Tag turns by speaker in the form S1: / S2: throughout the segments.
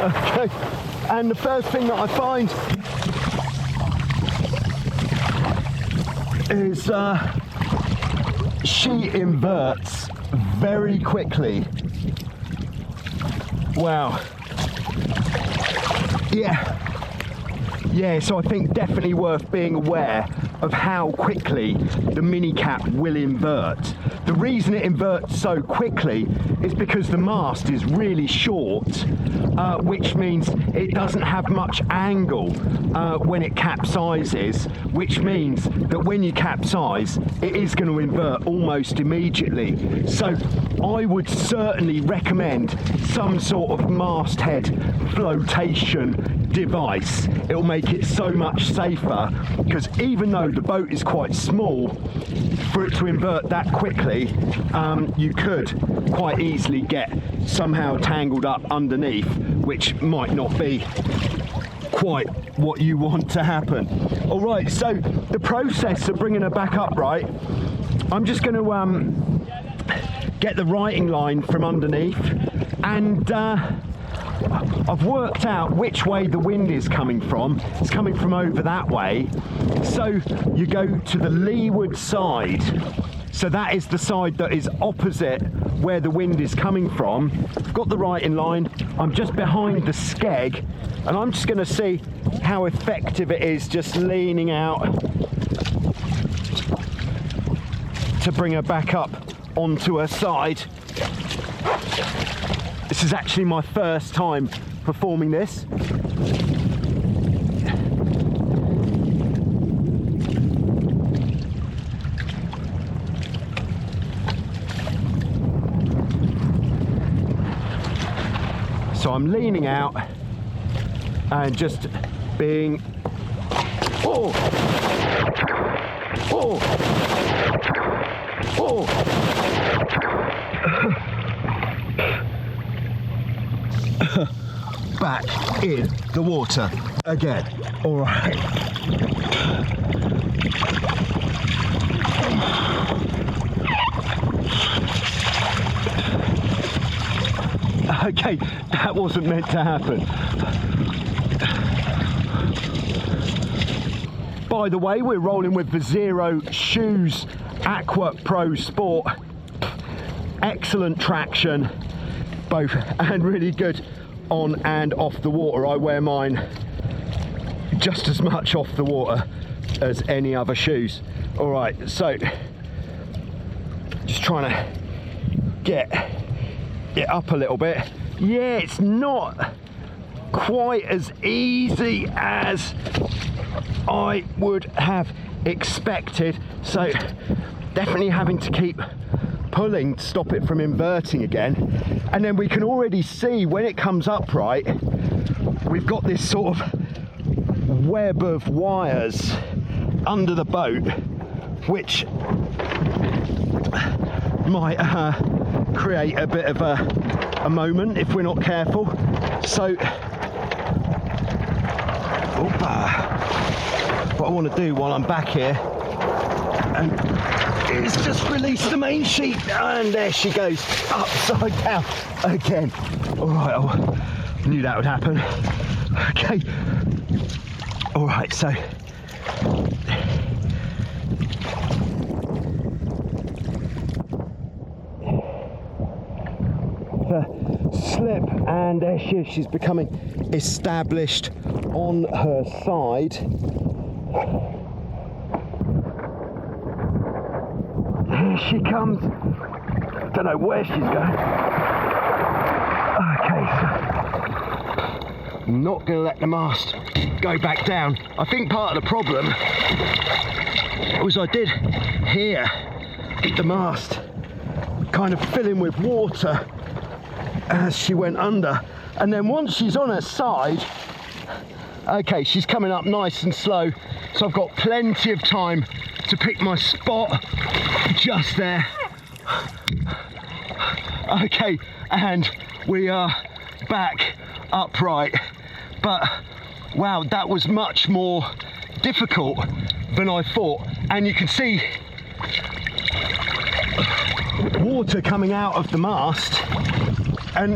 S1: Okay, and the first thing that I find is she inverts very quickly. Wow. Yeah, so I think definitely worth being aware of how quickly the Minicat will invert. The reason it inverts so quickly is because the mast is really short, which means it doesn't have much angle when it capsizes, which means that when you capsize, it is going to invert almost immediately. So I would certainly recommend some sort of masthead flotation device. It'll make it so much safer, because even though the boat is quite small, for it to invert that quickly, you could quite easily get somehow tangled up underneath, which might not be quite what you want to happen. All right, so the process of bringing her back upright, I'm just going to get the righting line from underneath, and I've worked out which way the wind is coming from. It's coming from over that way. So you go to the leeward side. So that is the side that is opposite where the wind is coming from. I've got the righting line. I'm just behind the skeg, and I'm just going to see how effective it is just leaning out to bring her back up onto her side. This is actually my first time performing this. So I'm leaning out and just being, back in the water again. All right. Okay, that wasn't meant to happen. By the way, we're rolling with the Zero Shoes Aqua Pro Sport. Excellent traction, both, and really good on and off the water. I wear mine just as much off the water as any other shoes. All right, so just trying to get it up a little bit. Yeah, it's not quite as easy as I would have expected, so definitely having to keep pulling to stop it from inverting again. And then we can already see when it comes upright, we've got this sort of web of wires under the boat, which might create a bit of a moment if we're not careful. So what I want to do while I'm back here is just release the main sheet, and there she goes, upside down again. All right, I knew that would happen. Okay, all right, so slip, and there she is. She's becoming established on her side. Here she comes. Don't know where she's going. Okay, so I'm not going to let the mast go back down. I think part of the problem was I did hear the mast kind of filling with water as she went under, and then once she's on her side, okay, she's coming up nice and slow, so I've got plenty of time to pick my spot just there. Okay, and we are back upright, but wow, that was much more difficult than I thought. And you can see water coming out of the mast, and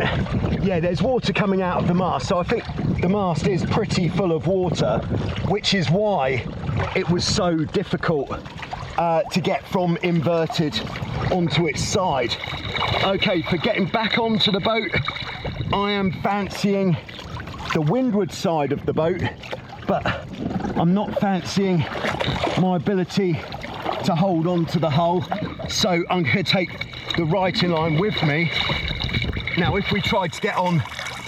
S1: yeah, there's water coming out of the mast, so I think the mast is pretty full of water, which is why it was so difficult to get from inverted onto its side. Okay, for getting back onto the boat, I am fancying the windward side of the boat, but I'm not fancying my ability to hold on to the hull, so I'm going to take the righting line with me. Now, if we tried to get on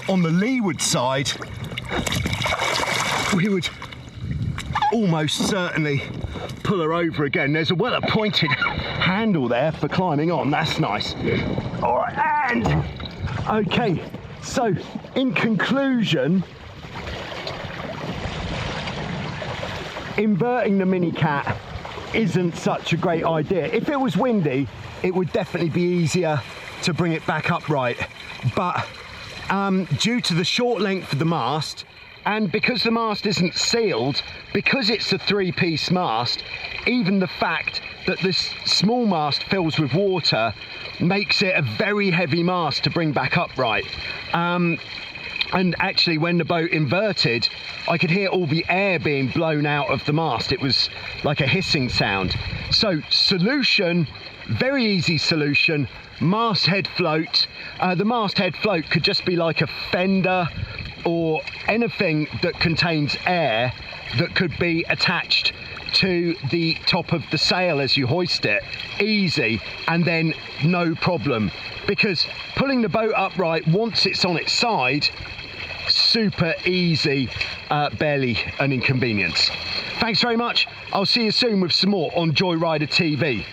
S1: the leeward side, we would almost certainly pull her over again. There's a well-appointed handle there for climbing on, that's nice. All right, and okay, so in conclusion, inverting the Minicat isn't such a great idea. If it was windy, it would definitely be easier to bring it back upright, but due to the short length of the mast, and because the mast isn't sealed, because it's a 3-piece mast, even the fact that this small mast fills with water makes it a very heavy mast to bring back upright. And actually, when the boat inverted, I could hear all the air being blown out of the mast. It was like a hissing sound. So solution, very easy solution, masthead float. The masthead float could just be like a fender or anything that contains air that could be attached to the top of the sail as you hoist it. Easy, and then no problem, because pulling the boat upright once it's on its side, super easy, barely an inconvenience. Thanks very much. I'll see you soon with some more on Joyrider TV.